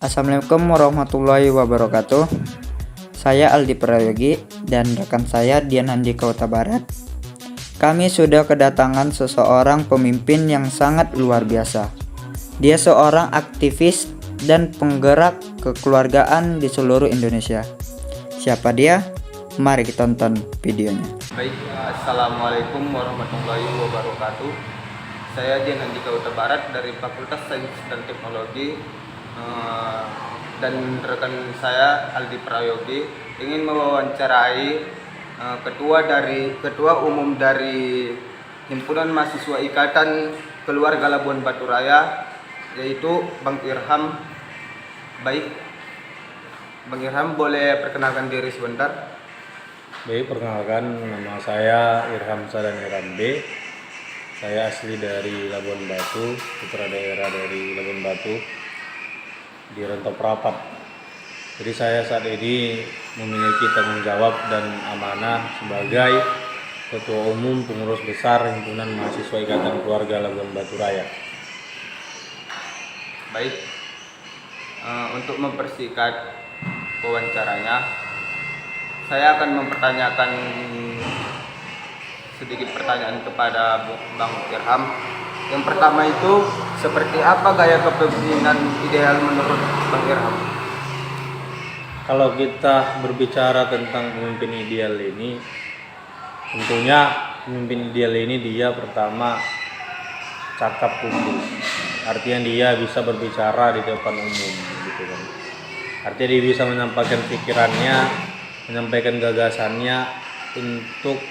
Assalamualaikum warahmatullahi wabarakatuh. Saya Aldi Prayogi dan rekan saya Dian Handika Kota Barat. Kami sudah kedatangan seseorang pemimpin yang sangat luar biasa. Dia seorang aktivis dan penggerak kekeluargaan di seluruh Indonesia. Siapa dia? Mari kita tonton videonya. Baik, Assalamualaikum warahmatullahi wabarakatuh. Saya Dian Handika Kota Barat dari Fakultas Sains dan Teknologi, dan rekan saya Aldi Prayogi ingin mewawancarai ketua umum dari Himpunan Mahasiswa Ikatan Keluarga Labuan Batu Raya, yaitu Bang Irham. Baik, Bang Irham boleh perkenalkan diri sebentar? Baik, perkenalkan, nama saya Irham Sadan Iram B. Saya asli dari Labuan Batu, putra daerah dari Labuan Batu di Rantau Prapat. Jadi saya saat ini memiliki tanggung jawab dan amanah sebagai Ketua Umum Pengurus Besar Himpunan Mahasiswa Ikatan Keluarga Labuan Batu Raya. Baik, untuk mempersingkat wawancaranya, saya akan mempertanyakan sedikit pertanyaan kepada Bang Irham. Yang pertama itu, seperti apa gaya kepemimpinan ideal menurut Bang Irham? Kalau kita berbicara tentang pemimpin ideal ini, tentunya pemimpin ideal ini dia pertama cakap publik. Artinya dia bisa berbicara di depan umum, gitu kan. Artinya dia bisa menyampaikan pikirannya, menyampaikan gagasannya untuk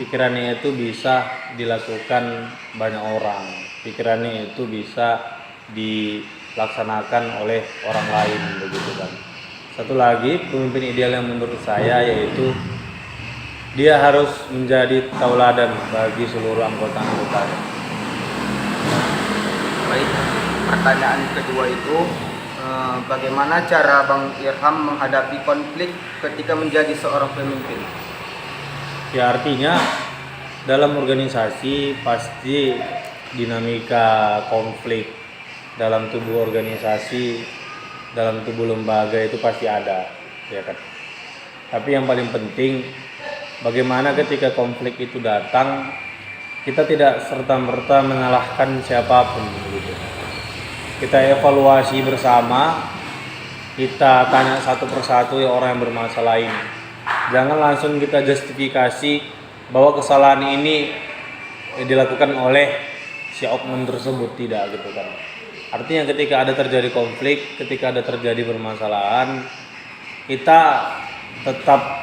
pikirannya itu bisa dilakukan banyak orang. Pikirannya itu bisa dilaksanakan oleh orang lain, begitu kan. Satu lagi pemimpin ideal yang menurut saya yaitu dia harus menjadi tauladan bagi seluruh anggota-anggotanya. Baik, pertanyaan kedua itu, bagaimana cara Bang Irham menghadapi konflik ketika menjadi seorang pemimpin? Ya, artinya dalam organisasi pasti dinamika konflik dalam tubuh organisasi, dalam tubuh lembaga itu pasti ada, ya kan. Tapi yang paling penting bagaimana ketika konflik itu datang kita tidak serta-merta menyalahkan siapapun, gitu. Kita evaluasi bersama, kita tanya satu persatu ya orang yang bermasalah ini. Jangan langsung kita justifikasi bahwa kesalahan ini dilakukan oleh si oknum tersebut, tidak, gitu kan. Artinya ketika ada terjadi konflik, ketika ada terjadi permasalahan, kita tetap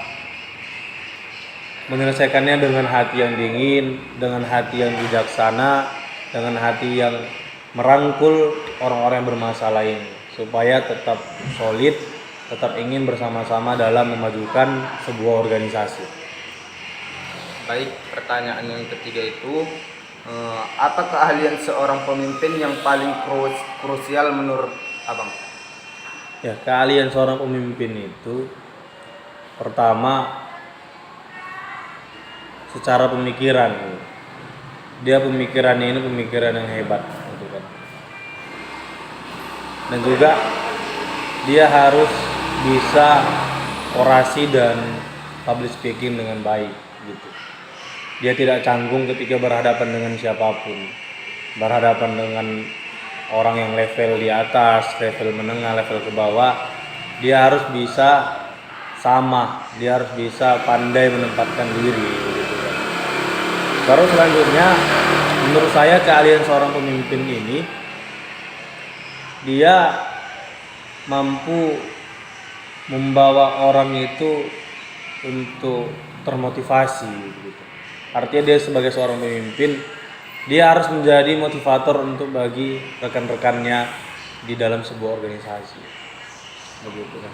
menyelesaikannya dengan hati yang dingin, dengan hati yang bijaksana, dengan hati yang merangkul orang-orang yang bermasalah ini supaya tetap solid, tetap ingin bersama-sama dalam memajukan sebuah organisasi. Baik, pertanyaan yang ketiga itu, apa keahlian seorang pemimpin yang paling krusial menurut Abang? Ya, keahlian seorang pemimpin itu pertama secara pemikiran. Dia pemikirannya ini pemikiran yang hebat, gitu kan. Dan juga dia harus bisa orasi dan public speaking dengan baik, gitu. Dia tidak canggung ketika berhadapan dengan siapapun, berhadapan dengan orang yang level di atas, level menengah, level ke bawah. Dia harus bisa sama, dia harus bisa pandai menempatkan diri, gitu kan. Terus selanjutnya, menurut saya keahlian seorang pemimpin ini, dia mampu membawa orang itu untuk termotivasi, gitu. Artinya dia sebagai seorang pemimpin, dia harus menjadi motivator untuk bagi rekan-rekannya di dalam sebuah organisasi, begitu kan.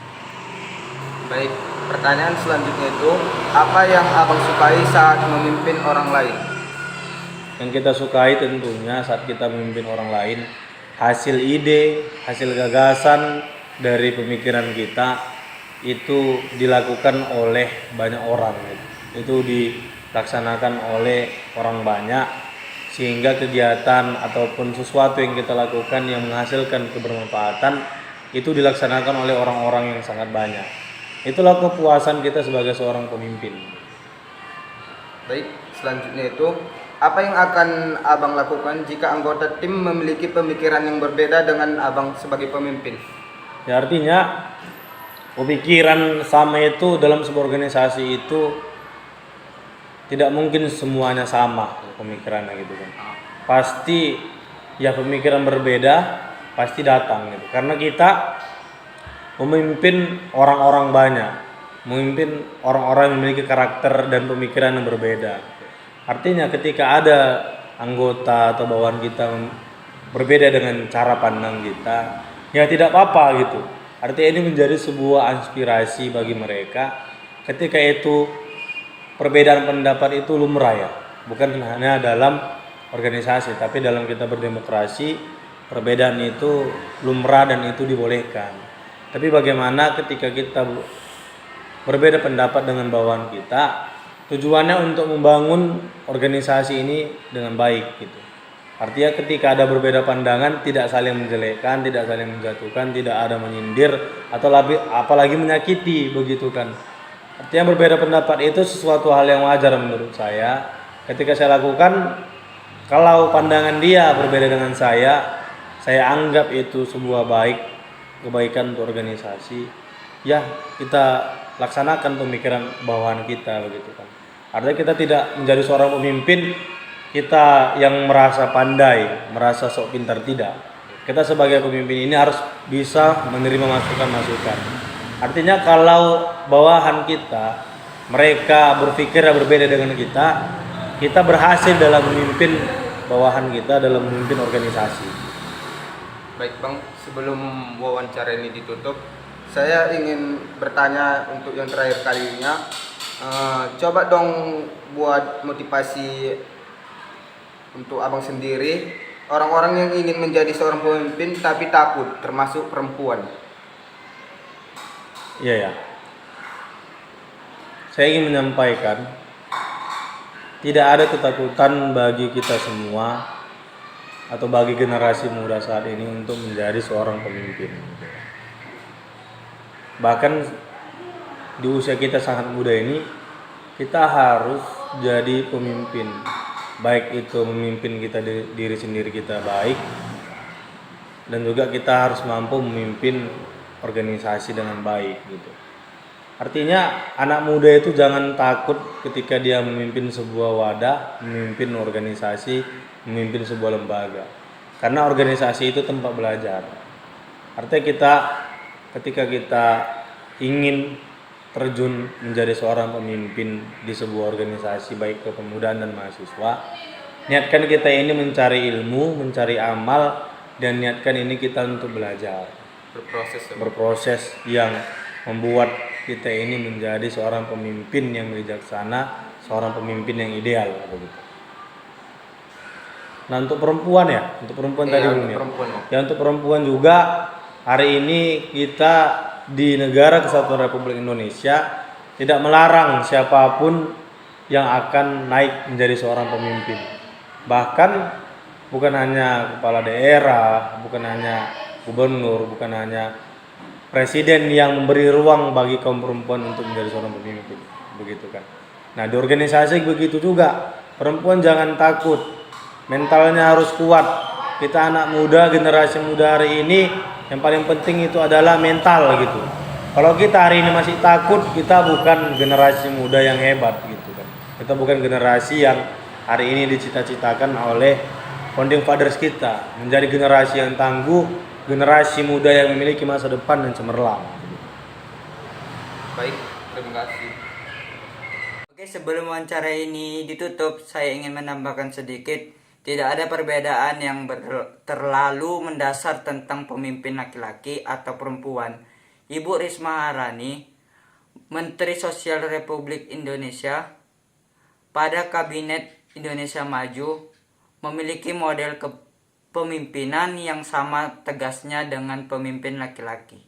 Baik, pertanyaan selanjutnya itu, apa yang Abang sukai saat memimpin orang lain? Yang kita sukai tentunya saat kita memimpin orang lain, hasil ide, hasil gagasan dari pemikiran kita itu dilakukan oleh banyak orang, gitu. Itu dilaksanakan oleh orang banyak sehingga kegiatan ataupun sesuatu yang kita lakukan yang menghasilkan kebermanfaatan itu dilaksanakan oleh orang-orang yang sangat banyak. Itulah kepuasan kita sebagai seorang pemimpin. Baik, selanjutnya itu apa yang akan Abang lakukan jika anggota tim memiliki pemikiran yang berbeda dengan Abang sebagai pemimpin? Ya, artinya pemikiran sama itu dalam sebuah organisasi itu tidak mungkin semuanya sama pemikirannya gitu kan. Pasti ya pemikiran berbeda pasti datang gitu. Karena kita memimpin orang-orang banyak, memimpin orang-orang yang memiliki karakter dan pemikiran yang berbeda. Artinya ketika ada anggota atau bawahan kita berbeda dengan cara pandang kita, ya tidak apa-apa gitu. Artinya ini menjadi sebuah inspirasi bagi mereka. Ketika itu perbedaan pendapat itu lumrah ya, bukan hanya dalam organisasi, tapi dalam kita berdemokrasi perbedaan itu lumrah dan itu dibolehkan. Tapi bagaimana ketika kita berbeda pendapat dengan bawahan kita, tujuannya untuk membangun organisasi ini dengan baik gitu. Artinya ketika ada berbeda pandangan, tidak saling menjelekkan, tidak saling menjatuhkan, tidak ada menyindir atau apalagi menyakiti begitu kan. Artinya berbeda pendapat itu sesuatu hal yang wajar menurut saya. Ketika saya lakukan, kalau pandangan dia berbeda dengan saya anggap itu sebuah kebaikan untuk organisasi. Ya, kita laksanakan pemikiran bawahan kita begitu kan. Artinya kita tidak menjadi seorang pemimpin kita yang merasa pandai, merasa sok pintar, tidak. Kita sebagai pemimpin ini harus bisa menerima masukan-masukan. Artinya kalau bawahan kita mereka berpikir berbeda dengan kita berhasil dalam memimpin bawahan kita, dalam memimpin organisasi. Baik Bang, sebelum wawancara ini ditutup, saya ingin bertanya untuk yang terakhir kalinya. Coba dong buat motivasi untuk Abang sendiri, orang-orang yang ingin menjadi seorang pemimpin tapi takut, termasuk perempuan. Iya ya. Saya ingin menyampaikan tidak ada ketakutan bagi kita semua atau bagi generasi muda saat ini untuk menjadi seorang pemimpin. Bahkan di usia kita sangat muda ini, kita harus jadi pemimpin. Baik itu memimpin kita diri sendiri kita baik, dan juga kita harus mampu memimpin organisasi dengan baik gitu. Artinya anak muda itu jangan takut ketika dia memimpin sebuah wadah, memimpin organisasi, memimpin sebuah lembaga. Karena organisasi itu tempat belajar. Artinya ketika kita ingin terjun menjadi seorang pemimpin di sebuah organisasi baik kepemudaan dan mahasiswa, niatkan kita ini mencari ilmu, mencari amal, dan niatkan ini kita untuk belajar, berproses yang membuat kita ini menjadi seorang pemimpin yang bijaksana, seorang pemimpin yang ideal begitu. Nah, untuk perempuan tadi untuk perempuan juga hari ini kita di negara Kesatuan Republik Indonesia tidak melarang siapapun yang akan naik menjadi seorang pemimpin. Bahkan bukan hanya kepala daerah, bukan hanya gubernur, bukan hanya presiden yang memberi ruang bagi kaum perempuan untuk menjadi seorang pemimpin, begitu kan. Nah, di organisasi begitu juga. Perempuan jangan takut, mentalnya harus kuat. Kita anak muda, generasi muda hari ini yang paling penting itu adalah mental gitu. Kalau kita hari ini masih takut, kita bukan generasi muda yang hebat gitu kan. Kita bukan generasi yang hari ini dicita-citakan oleh founding fathers kita menjadi generasi yang tangguh, generasi muda yang memiliki masa depan yang cemerlang. Baik, terima kasih. Oke, sebelum wawancara ini ditutup, saya ingin menambahkan sedikit. Tidak ada perbedaan yang terlalu mendasar tentang pemimpin laki-laki atau perempuan. Ibu Risma Haryani, Menteri Sosial Republik Indonesia, pada Kabinet Indonesia Maju, memiliki model kepemimpinan yang sama tegasnya dengan pemimpin laki-laki.